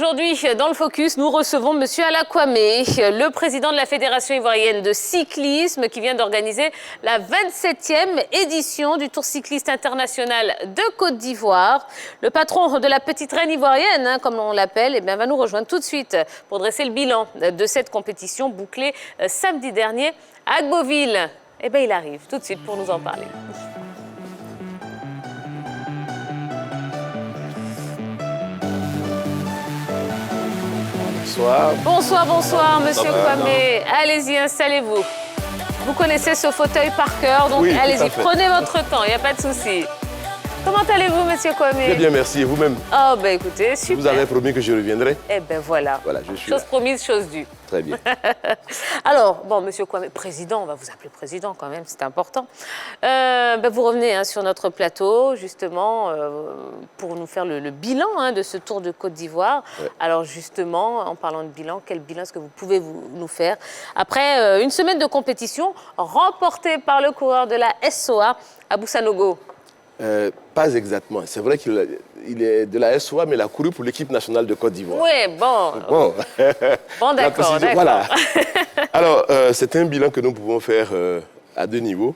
Aujourd'hui, dans le Focus, nous recevons M. Alla Kwame, le président de la Fédération ivoirienne de cyclisme, qui vient d'organiser la 27e édition du Tour cycliste international de Côte d'Ivoire. Le patron de la petite reine ivoirienne, comme on l'appelle, va nous rejoindre tout de suite pour dresser le bilan de cette compétition bouclée samedi dernier à Agboville. Il arrive tout de suite pour nous en parler. Bonsoir. Bonsoir, bonsoir, monsieur Kwame. Allez-y, installez-vous. Vous connaissez ce fauteuil par cœur, donc oui, allez-y, prenez votre temps, il n'y a pas de souci. Comment allez-vous, monsieur Kwame? Très bien, merci. Et vous-même? Oh, écoutez, super. Vous avez promis que je reviendrai? Voilà. Voilà, je suis chose là. promise, chose due. Très bien. Alors, monsieur Kwame, président, on va vous appeler président quand même, c'est important. Vous revenez sur notre plateau, justement, pour nous faire le bilan de ce Tour de Côte d'Ivoire. Ouais. Alors, justement, en parlant de bilan, quel bilan est-ce que vous pouvez nous faire après une semaine de compétition remportée par le coureur de la SOA, Abou Sanogo? Pas exactement. C'est vrai qu'il est de la SOA, mais il a couru pour l'équipe nationale de Côte d'Ivoire. Oui, bon. Bon, d'accord. Voilà. Alors, c'est un bilan que nous pouvons faire à deux niveaux.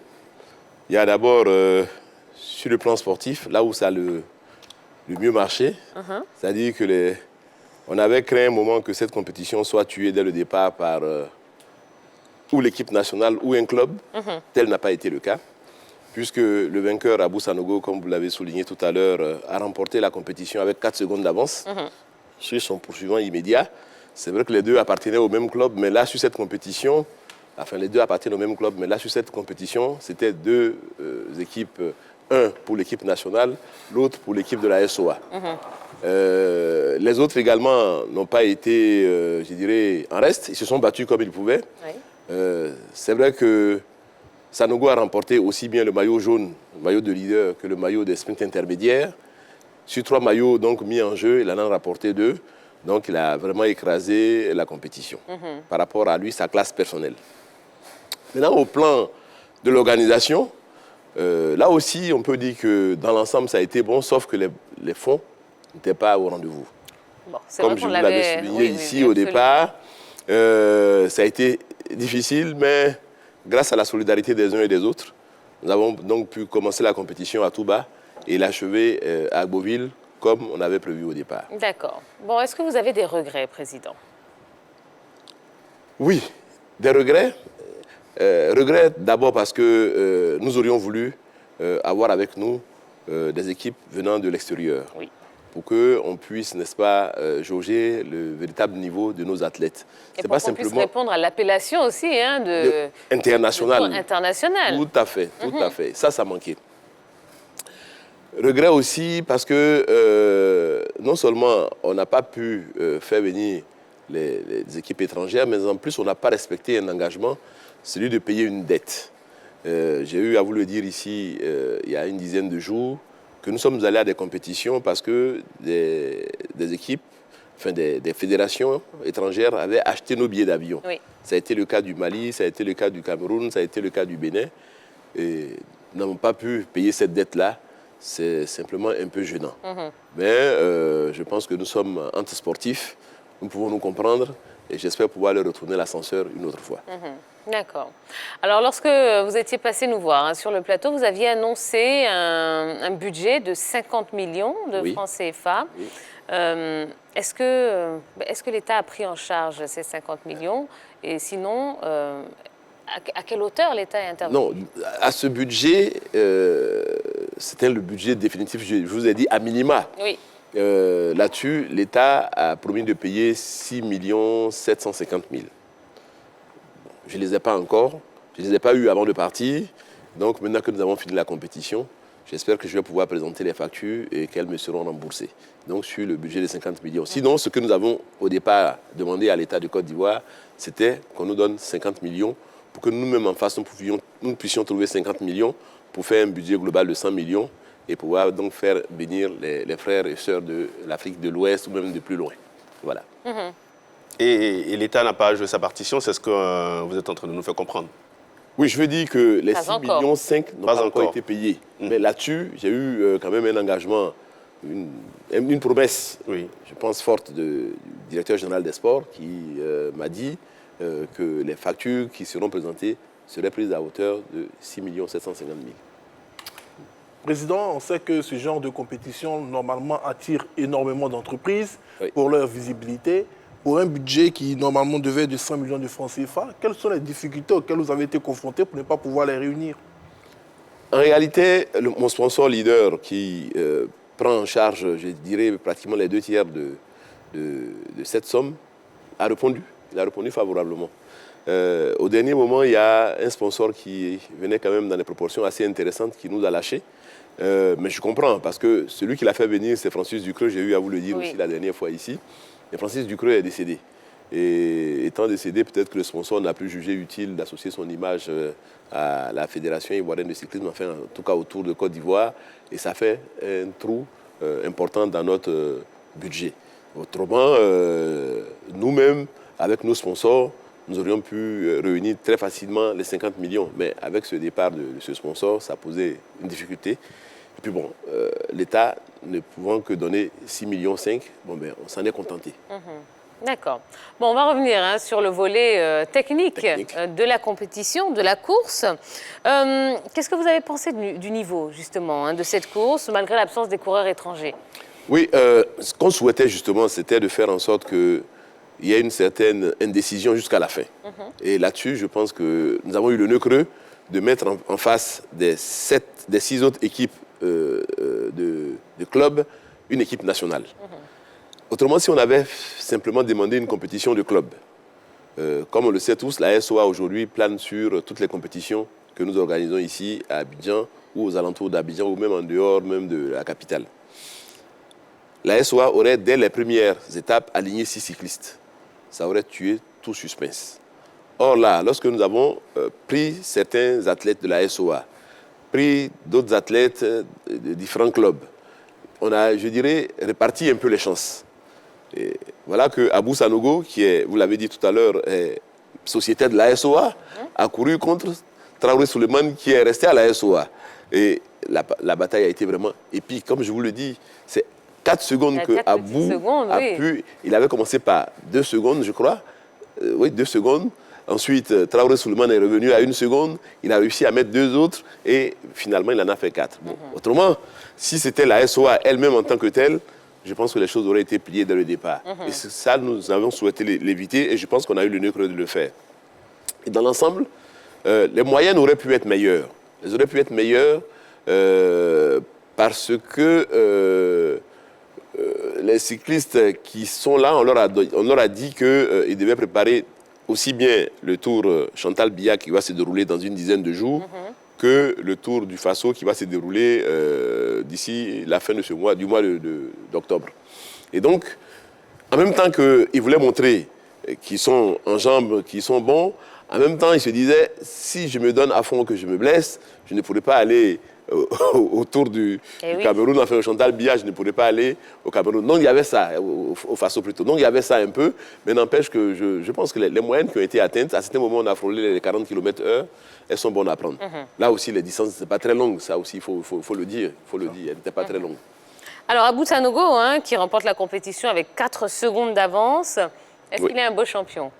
Il y a d'abord, sur le plan sportif, là où ça a le mieux marché. C'est-à-dire que on avait créé un moment que cette compétition soit tuée dès le départ par ou l'équipe nationale ou un club. Tel n'a pas été le cas, puisque le vainqueur, Abou Sanogo, comme vous l'avez souligné tout à l'heure, a remporté la compétition avec 4 secondes d'avance sur son poursuivant immédiat. C'est vrai que les deux appartenaient au même club, mais là, sur cette compétition, les deux appartiennent au même club, mais là, sur cette compétition, c'était deux équipes, un pour l'équipe nationale, l'autre pour l'équipe de la SOA. Les autres également n'ont pas été, je dirais, en reste. Ils se sont battus comme ils pouvaient. Oui. C'est vrai que Sanogo a remporté aussi bien le maillot jaune, le maillot de leader, que le maillot des sprints intermédiaires. Sur 3 maillots donc, mis en jeu, il en a remporté 2. Donc il a vraiment écrasé la compétition par rapport à lui, sa classe personnelle. Maintenant, au plan de l'organisation, là aussi, on peut dire que dans l'ensemble, ça a été bon, sauf que les fonds n'étaient pas au rendez-vous. Bon, comme je vous l'avais souligné ici au départ, ça a été difficile, mais grâce à la solidarité des uns et des autres, nous avons donc pu commencer la compétition à tout bas et l'achever à Agboville comme on avait prévu au départ. D'accord. Bon, est-ce que vous avez des regrets, Président? Oui, des regrets. Regrets d'abord parce que nous aurions voulu avoir avec nous des équipes venant de l'extérieur. Oui. Pour qu'on puisse, n'est-ce pas, jauger le véritable niveau de nos athlètes. Et pour qu'on puisse répondre à l'appellation aussi internationale. International. Tout à fait, tout à fait. Ça manquait. Regret aussi parce que non seulement on n'a pas pu faire venir les équipes étrangères, mais en plus on n'a pas respecté un engagement, celui de payer une dette. J'ai eu à vous le dire ici il y a une dizaine de jours, que nous sommes allés à des compétitions parce que des équipes, des fédérations étrangères avaient acheté nos billets d'avion. Oui. Ça a été le cas du Mali, ça a été le cas du Cameroun, ça a été le cas du Bénin. Et nous n'avons pas pu payer cette dette-là. C'est simplement un peu gênant. Mais je pense que nous sommes anti-sportifs, nous pouvons nous comprendre et j'espère pouvoir leur retourner l'ascenseur une autre fois. D'accord. Alors, lorsque vous étiez passé nous voir sur le plateau, vous aviez annoncé un budget de 50 millions de francs CFA. Oui. Est-ce que l'État a pris en charge ces 50 millions? Et sinon, à quelle hauteur l'État est intervenu? Non, à ce budget, c'était le budget définitif, je vous ai dit, à minima. Oui. Là-dessus, l'État a promis de payer 6 750 000. Je ne les ai pas encore, je ne les ai pas eus avant de partir. Donc maintenant que nous avons fini la compétition, j'espère que je vais pouvoir présenter les factures et qu'elles me seront remboursées. Donc sur le budget de 50 millions. Sinon, ce que nous avons au départ demandé à l'État de Côte d'Ivoire, c'était qu'on nous donne 50 millions pour que nous-mêmes en face, nous puissions trouver 50 millions pour faire un budget global de 100 millions et pouvoir donc faire venir les frères et sœurs de l'Afrique de l'Ouest ou même de plus loin. Voilà. Et l'État n'a pas joué sa partition, c'est ce que vous êtes en train de nous faire comprendre? Oui, je veux dire que les 6,5 millions n'ont pas encore été payés. Mais là-dessus, j'ai eu quand même un engagement une promesse, Oui. je pense, forte du directeur général des sports qui m'a dit que les factures qui seront présentées seraient prises à hauteur de 6 750 000. Président, on sait que ce genre de compétition, normalement, attire énormément d'entreprises Oui. pour leur visibilité. Pour un budget qui, normalement, devait être de 100 millions de francs CFA, quelles sont les difficultés auxquelles vous avez été confrontés pour ne pas pouvoir les réunir? En réalité, mon sponsor leader qui prend en charge, je dirais, pratiquement les 2/3 de cette somme, a répondu. Il a répondu favorablement. Au dernier moment, il y a un sponsor qui venait quand même dans des proportions assez intéressantes qui nous a lâchés. Mais je comprends, parce que celui qui l'a fait venir, c'est Francis Ducreux, j'ai eu à vous le dire Oui. aussi la dernière fois ici. Et Francis Ducreux est décédé. Et étant décédé, peut-être que le sponsor n'a plus jugé utile d'associer son image à la Fédération ivoirienne de cyclisme, enfin en tout cas autour de Côte d'Ivoire. Et ça fait un trou important dans notre budget. Autrement, nous-mêmes, avec nos sponsors, nous aurions pu réunir très facilement les 50 millions. Mais avec ce départ de ce sponsor, ça posait une difficulté. Et puis bon, l'État ne pouvant que donner 6,5 millions, bon, ben, on s'en est contenté. D'accord. Bon, on va revenir sur le volet technique de la compétition, de la course. Qu'est-ce que vous avez pensé du niveau, justement, de cette course, malgré l'absence des coureurs étrangers? Oui, ce qu'on souhaitait justement, c'était de faire en sorte qu'il y ait une certaine indécision jusqu'à la fin. Et là-dessus, je pense que nous avons eu le nœud creux de mettre en face des 6 autres équipes de clubs, une équipe nationale. Autrement, si on avait simplement demandé une compétition de club, comme on le sait tous, la SOA aujourd'hui plane sur toutes les compétitions que nous organisons ici à Abidjan ou aux alentours d'Abidjan ou même en dehors même de la capitale. La SOA aurait, dès les premières étapes, aligné 6 cyclistes. Ça aurait tué tout suspense. Or là, lorsque nous avons pris certains athlètes de la SOA, pris d'autres athlètes de différents clubs, on a, je dirais, réparti un peu les chances. Et voilà que Abou Sanogo, qui est, vous l'avez dit tout à l'heure, sociétaire de la SOA, a couru contre Traoré Souleymane, qui est resté à la SOA. Et la bataille a été vraiment épique. Comme je vous le dis, c'est 4 secondes que Abou a pu... Il avait commencé par 2 secondes, je crois. Oui, 2 secondes. Ensuite, Traoré Souleymane est revenu à 1 seconde. Il a réussi à mettre 2 autres et finalement, il en a fait 4. Bon, autrement, si c'était la SOA elle-même en tant que telle, je pense que les choses auraient été pliées dès le départ. Et ça, nous avons souhaité l'éviter et je pense qu'on a eu le nœud creux de le faire. Et dans l'ensemble, les moyennes auraient pu être meilleures. Elles auraient pu être meilleures parce que les cyclistes qui sont là, on leur a dit qu'ils devaient préparer aussi bien le tour Chantal Biya qui va se dérouler dans une dizaine de jours que le tour du Faso qui va se dérouler d'ici la fin de ce mois, du mois d'octobre. Et donc, en même temps qu'ils voulaient montrer qu'ils sont en jambes, qu'ils sont bons, en même temps, ils se disaient, si je me donne à fond que je me blesse, je ne pourrai pas aller au tour du Cameroun, enfin au Chantal Biya, je ne pourrais pas aller au Cameroun. Donc il y avait ça, au Faso plutôt. Donc il y avait ça un peu, mais n'empêche que je pense que les moyennes qui ont été atteintes, à certains moments on a frôlé les 40 km/h, elles sont bonnes à prendre. Là aussi les distances, c'est pas très longues, ça aussi il faut le dire, elles n'étaient pas très longues. Alors Abou Sanogo, qui remporte la compétition avec 4 secondes d'avance, est-ce qu'il est un beau champion?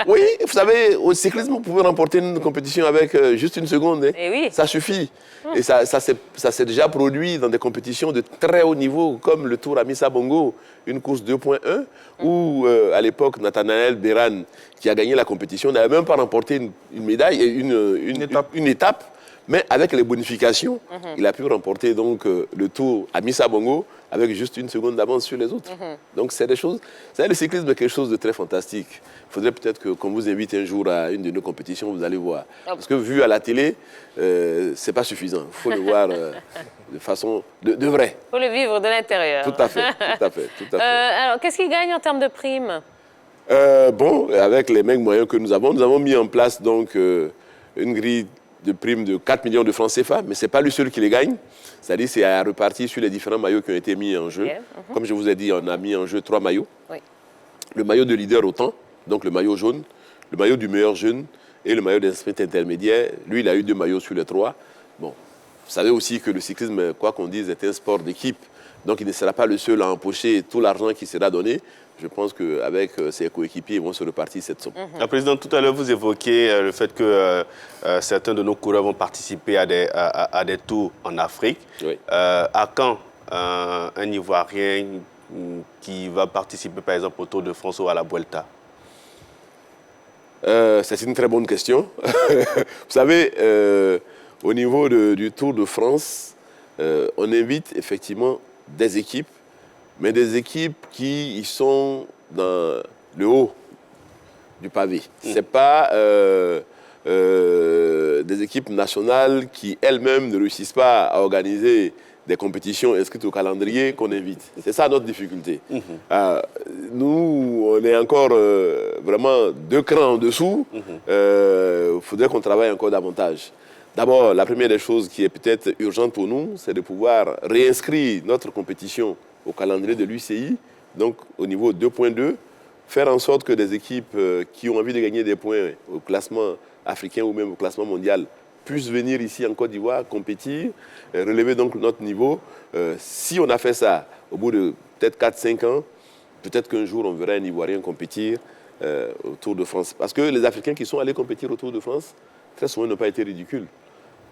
Oui, vous savez, au cyclisme, vous pouvez remporter une compétition avec juste 1 seconde. Et oui. Ça suffit. Et ça s'est déjà produit dans des compétitions de très haut niveau, comme le Tour Amissa Bongo, une course 2.1, où à l'époque, Nathanaël Beran, qui a gagné la compétition, n'avait même pas remporté une médaille, une étape. Mais avec les bonifications, il a pu remporter donc, le Tour Amissa Bongo avec juste 1 seconde d'avance sur les autres. Donc c'est des choses... Le cyclisme est quelque chose de très fantastique. Il faudrait peut-être qu'on vous invite un jour à une de nos compétitions, vous allez voir. Parce que vu à la télé, c'est pas suffisant. Il faut le voir de façon de vrai. Il faut le vivre de l'intérieur. Tout à fait, tout à fait, tout à fait. Alors, qu'est-ce qu'il gagne en termes de primes? Bon, avec les mêmes moyens que nous avons mis en place donc, une grille de primes de 4 millions de francs CFA, mais ce n'est pas lui seul qui les gagne. C'est-à-dire c'est à repartir sur les différents maillots qui ont été mis en jeu. Comme je vous ai dit, on a mis en jeu 3 maillots. Oui. Le maillot de leader au temps, donc le maillot jaune, le maillot du meilleur jeune et le maillot d'un sprint intermédiaire. Lui, il a eu 2 maillots sur les 3. Bon, savez aussi que le cyclisme, quoi qu'on dise, est un sport d'équipe. Donc, il ne sera pas le seul à empocher tout l'argent qui sera donné. Je pense qu'avec ses coéquipiers, ils vont se repartir cette somme. La présidente, tout à l'heure, vous évoquez le fait que certains de nos coureurs vont participer à des tours en Afrique. Oui. À quand un Ivoirien qui va participer, par exemple, au Tour de France ou à la Vuelta? C'est une très bonne question. Vous savez, au niveau du Tour de France, on invite effectivement des équipes, mais des équipes qui sont dans le haut du pavé. Ce n'est pas des équipes nationales qui elles-mêmes ne réussissent pas à organiser des compétitions inscrites au calendrier qu'on invite. C'est ça notre difficulté. Nous, on est encore vraiment 2 crans en dessous. Il faudrait qu'on travaille encore davantage. D'abord, la première des choses qui est peut-être urgente pour nous, c'est de pouvoir réinscrire notre compétition au calendrier de l'UCI, donc au niveau 2.2, faire en sorte que des équipes qui ont envie de gagner des points au classement africain ou même au classement mondial puissent venir ici en Côte d'Ivoire, compétir, relever donc notre niveau. Si on a fait ça, au bout de peut-être 4-5 ans, peut-être qu'un jour on verra un Ivoirien compétir au Tour de France. Parce que les Africains qui sont allés compétir au Tour de France, très souvent n'ont pas été ridicules.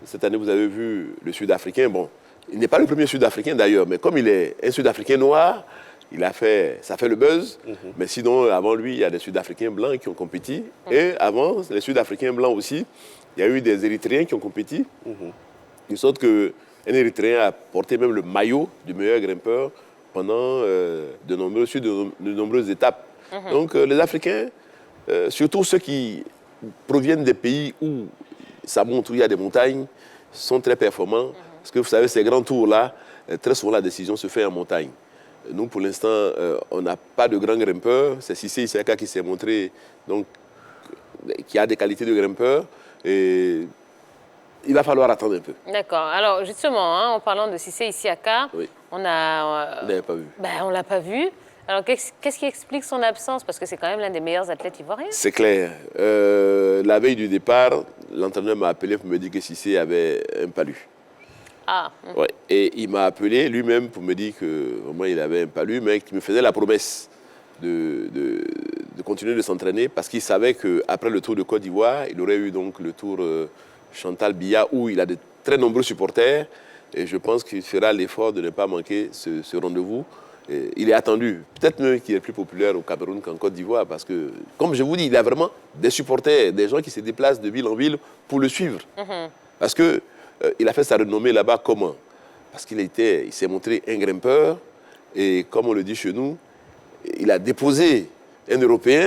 Cette année, vous avez vu le Sud-Africain. Bon, il n'est pas le premier Sud-Africain d'ailleurs, mais comme il est un Sud-Africain noir, ça fait le buzz. Mais sinon, avant lui, il y a des Sud-Africains blancs qui ont compéti. Et avant, les Sud-Africains blancs aussi, il y a eu des Érythréens qui ont compéti. De sorte qu'un Érythréen a porté même le maillot du meilleur grimpeur pendant de nombreuses étapes. Donc les Africains, surtout ceux qui proviennent des pays où ça monte, où il y a des montagnes, sont très performants. Parce que vous savez, ces grands tours-là, très souvent la décision se fait en montagne. Nous, pour l'instant, on n'a pas de grands grimpeurs. C'est Cissé Isaka qui s'est montré, donc, qui a des qualités de grimpeur. Et il va falloir attendre un peu. D'accord. Alors, justement, en parlant de Cissé Isaka, Oui. on a... Vous n'avez pas vu. On ne l'a pas vu. Alors, qu'est-ce qui explique son absence? Parce que c'est quand même l'un des meilleurs athlètes ivoiriens. C'est clair. La veille du départ, l'entraîneur m'a appelé pour me dire que Cissé avait un palu. Ouais. Et il m'a appelé lui-même pour me dire que vraiment il avait un palu, mais qu'il me faisait la promesse de continuer de s'entraîner parce qu'il savait qu'après le Tour de Côte d'Ivoire, il aurait eu donc le Tour Chantal Biya où il a de très nombreux supporters. Et je pense qu'il fera l'effort de ne pas manquer ce rendez-vous. Et il est attendu, peut-être même qu'il est plus populaire au Cameroun qu'en Côte d'Ivoire parce que, comme je vous dis, il a vraiment des supporters, des gens qui se déplacent de ville en ville pour le suivre. Parce que il a fait sa renommée là-bas comment? Parce qu'il s'est montré un grimpeur et comme on le dit chez nous, il a déposé un Européen.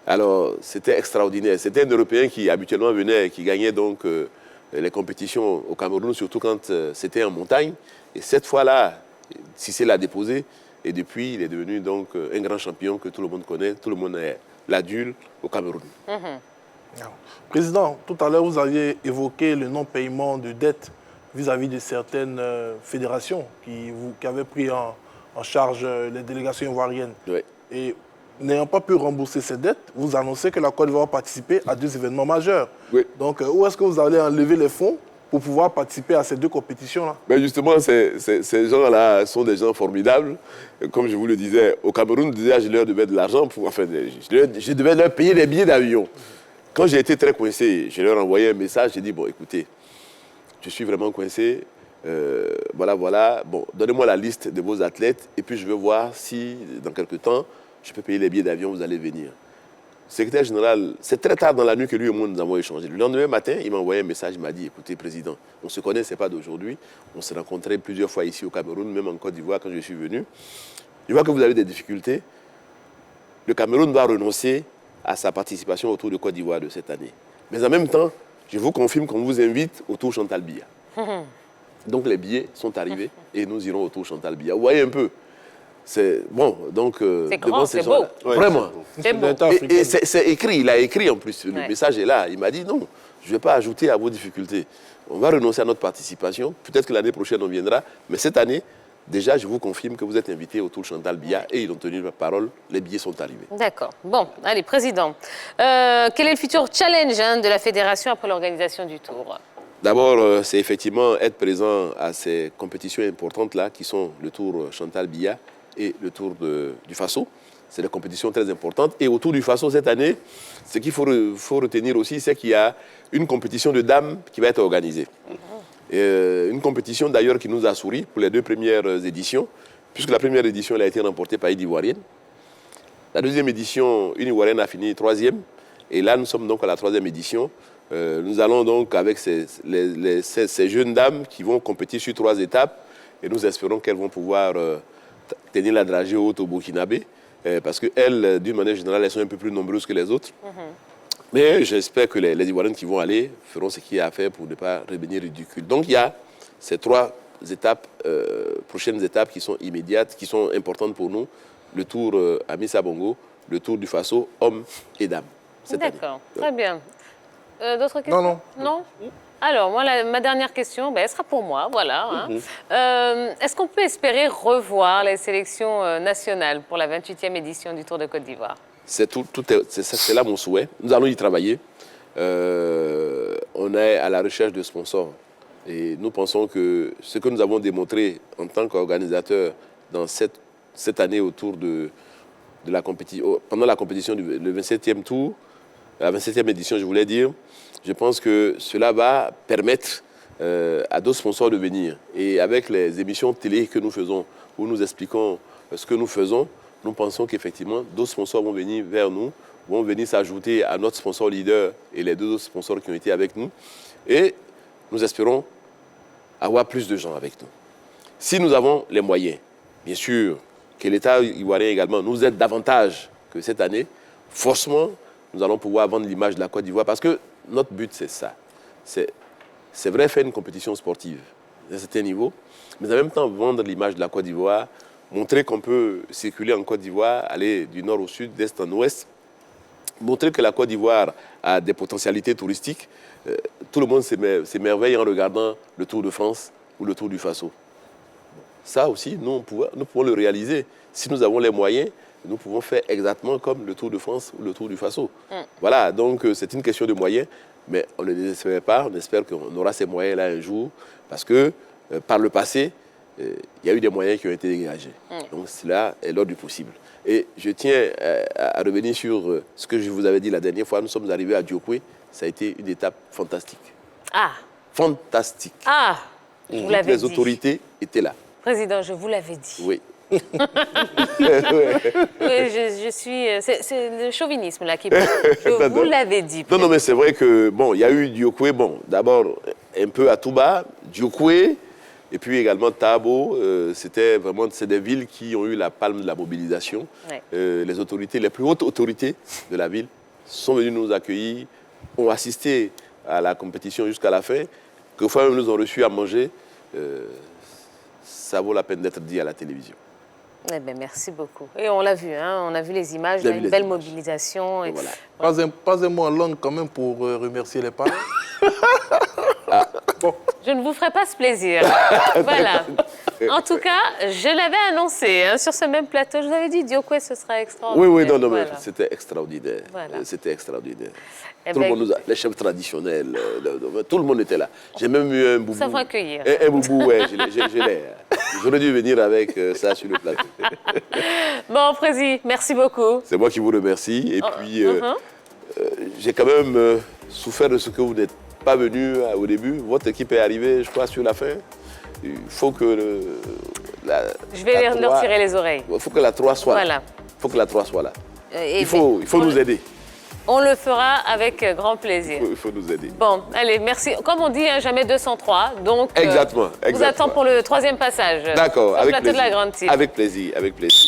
Alors c'était extraordinaire. C'était un Européen qui habituellement venait, qui gagnait donc les compétitions au Cameroun, surtout quand c'était en montagne. Et cette fois-là, Cissé l'a déposé et depuis il est devenu donc un grand champion que tout le monde connaît. Tout le monde l'adule au Cameroun. Président, tout à l'heure, vous aviez évoqué le non-paiement de dettes vis-à-vis de certaines fédérations qui avaient pris en charge les délégations ivoiriennes. Oui. Et n'ayant pas pu rembourser ces dettes, vous annoncez que la Côte d'Ivoire va participer à 2 événements majeurs. Oui. Donc, où est-ce que vous allez enlever les fonds pour pouvoir participer à ces 2 compétitions-là? Mais justement, ces gens-là sont des gens formidables. Comme je vous le disais, au Cameroun, déjà, je leur devais de l'argent. Je devais leur payer des billets d'avion. Quand j'ai été très coincé, je leur ai envoyé un message, j'ai dit, bon, écoutez, je suis vraiment coincé, voilà, bon, donnez-moi la liste de vos athlètes et puis je vais voir si, dans quelques temps, je peux payer les billets d'avion, vous allez venir. Le secrétaire général, c'est très tard dans la nuit que lui et moi, nous avons échangé. Le lendemain matin, il m'a envoyé un message, il m'a dit, écoutez, président, on ne se connaît, ce n'est pas d'aujourd'hui, on s'est rencontrés plusieurs fois ici au Cameroun, même en Côte d'Ivoire quand je suis venu. Je vois que vous avez des difficultés. Le Cameroun va renoncer à sa participation au Tour de Côte d'Ivoire de cette année. Mais en même temps, je vous confirme qu'on vous invite au Tour Chantal Biya. Donc les billets sont arrivés et nous irons au Tour Chantal Biya. Vous voyez un peu, c'est bon, donc c'est grand, c'est beau. Vraiment. C'est beau. Et c'est écrit, il a écrit en plus, le message est là. Il m'a dit non, je ne vais pas ajouter à vos difficultés. On va renoncer à notre participation. Peut-être que l'année prochaine on viendra, mais cette année, déjà, je vous confirme que vous êtes invité au Tour Chantal Biya et ils ont tenu leur parole. Les billets sont arrivés. D'accord. Bon, allez, président. Quel est le futur challenge de la fédération après l'organisation du Tour? D'abord, c'est effectivement être présent à ces compétitions importantes-là, qui sont le Tour Chantal Biya et le Tour du Faso. C'est des compétitions très importantes. Et au Tour du Faso, cette année, ce qu'il faut retenir aussi, c'est qu'il y a une compétition de dames qui va être organisée. Une compétition d'ailleurs qui nous a souri pour les 2 premières éditions, puisque la première édition elle a été remportée par une Ivoirienne. La deuxième édition, une Ivoirienne a fini 3e. Et là, nous sommes donc à la 3e édition. Nous allons donc avec ces jeunes dames qui vont compétir sur 3 étapes. Et nous espérons qu'elles vont pouvoir tenir la dragée haute au Burkinabé. Parce qu'elles, d'une manière générale, elles sont un peu plus nombreuses que les autres. Mais j'espère que les Ivoiriennes qui vont aller feront ce qu'il y a à faire pour ne pas revenir ridicule. Donc il y a ces 3 étapes, prochaines étapes qui sont immédiates, qui sont importantes pour nous. Le Tour Amissa Bongo, le Tour du Faso, hommes et dames. D'accord, très bien. D'autres questions? Non. Non. Alors, moi, ma dernière question, elle sera pour moi, voilà. Est-ce qu'on peut espérer revoir les sélections nationales pour la 28e édition du Tour de Côte d'Ivoire? C'est là mon souhait. Nous allons y travailler. On est à la recherche de sponsors. Et nous pensons que ce que nous avons démontré en tant qu'organisateurs dans cette année autour de la compétition, pendant la compétition du 27e tour, la 27e édition, je voulais dire, je pense que cela va permettre à d'autres sponsors de venir. Et avec les émissions télé que nous faisons, où nous expliquons ce que nous faisons, nous pensons qu'effectivement, d'autres sponsors vont venir vers nous, vont venir s'ajouter à notre sponsor leader et les 2 autres sponsors qui ont été avec nous. Et nous espérons avoir plus de gens avec nous. Si nous avons les moyens, bien sûr, que l'État ivoirien également nous aide davantage que cette année, forcément, nous allons pouvoir vendre l'image de la Côte d'Ivoire. Parce que notre but, c'est ça. C'est vrai, faire une compétition sportive à un certain niveau, mais en même temps, vendre l'image de la Côte d'Ivoire, montrer qu'on peut circuler en Côte d'Ivoire, aller du nord au sud, d'est en ouest, montrer que la Côte d'Ivoire a des potentialités touristiques. Tout le monde s'émerveille en regardant le Tour de France ou le Tour du Faso. Ça aussi, nous pouvons le réaliser. Si nous avons les moyens, nous pouvons faire exactement comme le Tour de France ou le Tour du Faso. Voilà, donc c'est une question de moyens, mais on ne désespère pas, on espère qu'on aura ces moyens-là un jour, parce que par le passé, il y a eu des moyens qui ont été dégagés. Donc cela est l'ordre du possible. Et je tiens à revenir sur ce que je vous avais dit la dernière fois. Nous sommes arrivés à Diokwe, ça a été une étape fantastique. Ah! Fantastique. Ah! Vous l'avez dit. Les autorités étaient là. Président, je vous l'avais dit. Oui. Oui, je suis... C'est le chauvinisme là qui parle. Je vous l'avais dit. Non, mais c'est vrai que, bon, il y a eu Diokwe, d'abord un peu à Touba, Diokwe, et puis également Tabo. C'est des villes qui ont eu la palme de la mobilisation. Ouais. Les autorités, les plus hautes autorités de la ville sont venues nous accueillir, ont assisté à la compétition jusqu'à la fin. Quelquefois même nous ont reçus à manger. Ça vaut la peine d'être dit à la télévision. Eh bien, merci beaucoup. Et on l'a vu, on a vu les images, il y a une belle mobilisation. Et voilà. Pas un mot en langue quand même pour remercier les parents. Bon. Je ne vous ferai pas ce plaisir. Voilà. En tout cas, je l'avais annoncé sur ce même plateau. Je vous avais dit, Diokwe, ce sera extraordinaire. Oui, non, voilà. Mais c'était extraordinaire. Voilà. C'était extraordinaire. Tout le monde les chefs traditionnels, tout le monde était là. J'ai même eu un boubou. Ça va accueillir. Un boubou, ouais, je l'ai. J'aurais dû venir avec ça sur le plateau. Bon, Président, merci beaucoup. C'est moi qui vous remercie. Et puis, j'ai quand même souffert de ce que vous n'êtes pas venu au début. Votre équipe est arrivée, je crois, sur la fin. Il faut que je vais leur tirer les oreilles. Il faut que la 3 soit là. Il faut que la 3 soit là. Il faut nous aider. On le fera avec grand plaisir. Il faut nous aider. Bon, allez, merci. Comme on dit, jamais 203. Donc, exactement. vous attend pour le 3e passage. D'accord, avec plaisir. De la Grande Île. Avec plaisir, avec plaisir.